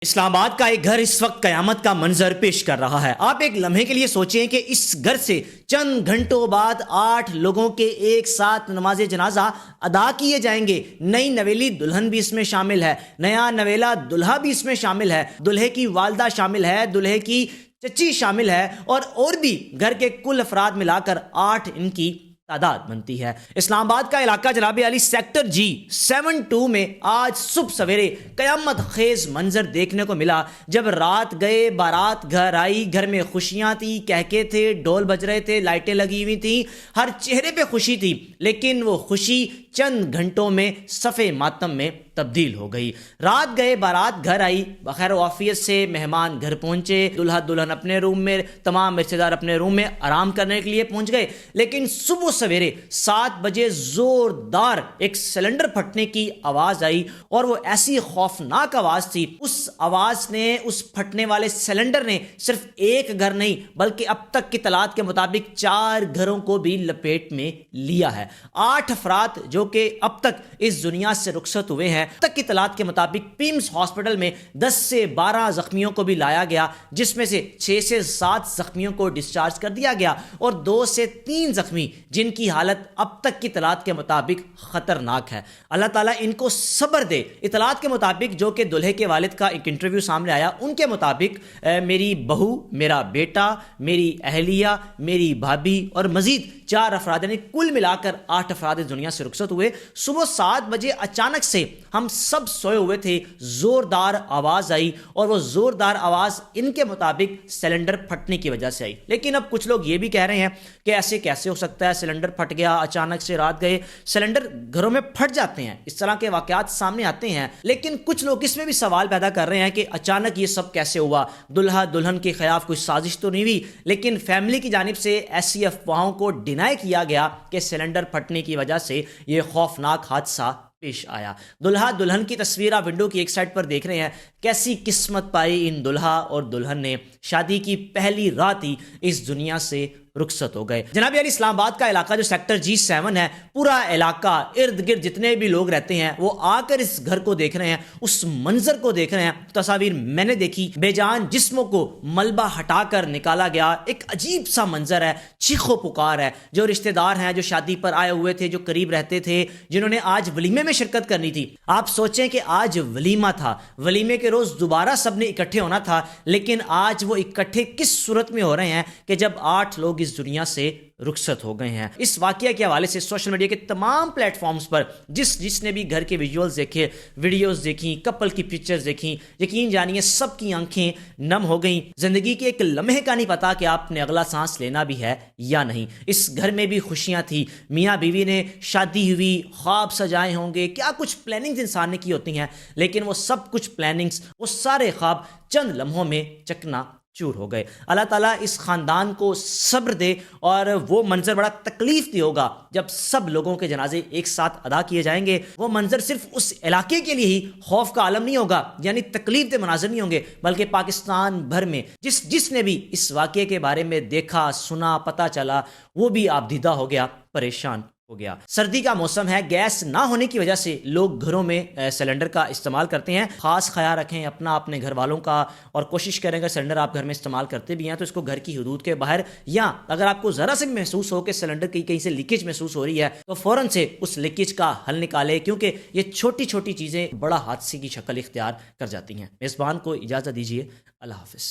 اسلام آباد کا ایک گھر اس وقت قیامت کا منظر پیش کر رہا ہے۔ آپ ایک لمحے کے لیے سوچیں کہ اس گھر سے چند گھنٹوں بعد 8 لوگوں کے ایک ساتھ نماز جنازہ ادا کیے جائیں گے۔ نئی نویلی دلہن بھی اس میں شامل ہے، نیا نویلا دلہا بھی اس میں شامل ہے، دلہے کی والدہ شامل ہے، دلہے کی چچی شامل ہے اور بھی گھر کے کل افراد ملا کر 8 ان کی تعداد بنتی ہے۔ اسلام آباد کا علاقہ جناب علی سیکٹر جی 72 میں آج صبح سویرے قیامت خیز منظر دیکھنے کو ملا، جب رات گئے بارات گھر آئی، گھر میں خوشیاں تھی، کہکے تھے، ڈھول بج رہے تھے، لائٹیں لگی ہوئی تھیں، ہر چہرے پہ خوشی تھی، لیکن وہ خوشی چند گھنٹوں میں صفے ماتم میں تبدیل ہو گئی۔ رات گئے بارات گھر آئی، بخیر و عافیت سے مہمان گھر پہنچے، دلہا دلہن اپنے روم میں، تمام رشتہ دار اپنے روم میں آرام کرنے کے لیے پہنچ گئے، لیکن صبح سویرے 7 بجے زوردار ایک سلنڈر پھٹنے کی آواز آئی، اور وہ ایسی خوفناک آواز تھی۔ اس آواز نے، اس پھٹنے والے سلنڈر نے صرف ایک گھر نہیں بلکہ اب تک کی اطلاعات کے مطابق 4 گھروں کو بھی لپیٹ میں لیا ہے۔ 8 افراد جو کہ اب تک اس دنیا سے رخصت ہوئے ہیں، اب تک کی اطلاعات کے مطابق پیمز ہاسپٹل میں 10 سے 12 زخمیوں کو بھی لایا گیا، جس میں سے 6 سے 7 زخمیوں کو ڈسچارج کر دیا گیا، اور 2 سے 3 زخمی جن کی حالت اب تک کی اطلاعات کے مطابق خطرناک ہے۔ اللہ تعالیٰ ان کو صبر دے۔ اطلاعات کے مطابق جو کہ دلہے کے والد کا ایک انٹرویو سامنے آیا، ان کے مطابق میری بہو، میرا بیٹا، میری اہلیہ، میری بھابھی اور مزید 4 افراد، یعنی کل ملا کر 8 افراد اس دنیا سے رخصت ہوئے۔ صبح 7 بجے اچانک سے ہم سب سوئے ہوئے تھے، زوردار آواز آئی، اور وہ زوردار آواز ان کے مطابق سلنڈر پھٹنے کی وجہ سے آئی۔ لیکن اب کچھ لوگ یہ بھی کہہ رہے ہیں کہ ایسے کیسے ہو سکتا ہے، سلنڈر پھٹ گیا اچانک سے، رات گئے، سلنڈر گھروں میں پھٹ جاتے ہیں، اس طرح کے واقعات سامنے آتے ہیں، لیکن کچھ لوگ اس میں بھی سوال پیدا کر رہے ہیں کہ اچانک یہ سب کیسے ہوا، دلہا دلہن کے خلاف کوئی سازش تو نہیں ہوئی؟ لیکن فیملی کی جانب سے ایسی افواہوں کو ڈینائی کیا گیا کہ سلنڈر پھٹنے کی وجہ سے یہ خوفناک حادثہ پیش آیا۔ دلہا دلہن کی تصویر آپ ونڈو کی ایک سائڈ پر دیکھ رہے ہیں۔ کیسی قسمت پائی ان دلہا اور دلہن نے، شادی کی پہلی رات ہی اس دنیا سے رخصت ہو گئے۔ جناب علی اسلام آباد کا علاقہ جو سیکٹر جی 7 ہے، پورا علاقہ، ارد گرد جتنے بھی لوگ رہتے ہیں وہ آ کر اس گھر کو دیکھ رہے ہیں، اس منظر کو دیکھ رہے ہیں۔ تصاویر میں نے دیکھی، بے جان جسموں کو ملبہ ہٹا کر نکالا گیا، ایک عجیب سا منظر ہے، چیخ و پکار ہے۔ جو رشتہ دار ہیں، جو شادی پر آئے ہوئے تھے، جو قریب رہتے تھے، جنہوں نے آج ولیمے میں شرکت کرنی تھی، آپ سوچیں کہ آج ولیمہ تھا، ولیمے کے روز دوبارہ سب نے اکٹھے ہونا تھا، لیکن آج وہ اکٹھے کس صورت میں ہو رہے ہیں کہ جب 8 لوگ اس دنیا سے رخصت ہو گئے ہیں۔ اس واقعہ کے حوالے سے سوشل میڈیا کے تمام پلیٹ فارمز پر جس نے بھی گھر کے ویژولز دیکھے، ویڈیوز دیکھیں، کپل کی پکچرز دیکھیں، یقین جانیے سب کی آنکھیں نم ہو گئیں۔ زندگی کے ایک لمحے کا نہیں پتا کہ آپ نے اگلا سانس لینا بھی ہے یا نہیں۔ اس گھر میں بھی خوشیاں تھیں، میاں بیوی نے شادی ہوئی، خواب سجائے ہوں گے، کیا کچھ پلاننگز انسان نے کی ہوتی ہیں، لیکن وہ سب کچھ پلاننگز، وہ سارے خواب چند لمحوں میں چکنا چور ہو گئے۔ اللہ تعالیٰ اس خاندان کو صبر دے، اور وہ منظر بڑا تکلیف دہ ہوگا جب سب لوگوں کے جنازے ایک ساتھ ادا کیے جائیں گے۔ وہ منظر صرف اس علاقے کے لیے ہی خوف کا عالم نہیں ہوگا، یعنی تکلیف دہ مناظر نہیں ہوں گے، بلکہ پاکستان بھر میں جس نے بھی اس واقعے کے بارے میں دیکھا، سنا، پتہ چلا، وہ بھی آپ دیدہ ہو گیا، پریشان ہو گیا۔ سردی کا موسم ہے، گیس نہ ہونے کی وجہ سے لوگ گھروں میں سلنڈر کا استعمال کرتے ہیں۔ خاص خیال رکھیں اپنے گھر والوں کا، اور کوشش کریں اگر سلنڈر آپ گھر میں استعمال کرتے بھی ہیں تو اس کو گھر کی حدود کے باہر، یا اگر آپ کو ذرا سے محسوس ہو کہ سلنڈر کی کہیں سے لیکیج محسوس ہو رہی ہے تو فوراً سے اس لیکیج کا حل نکالے، کیونکہ یہ چھوٹی چھوٹی چیزیں بڑا حادثے کی شکل اختیار کر جاتی ہیں۔ میزبان کو اجازت دیجیے، اللہ حافظ۔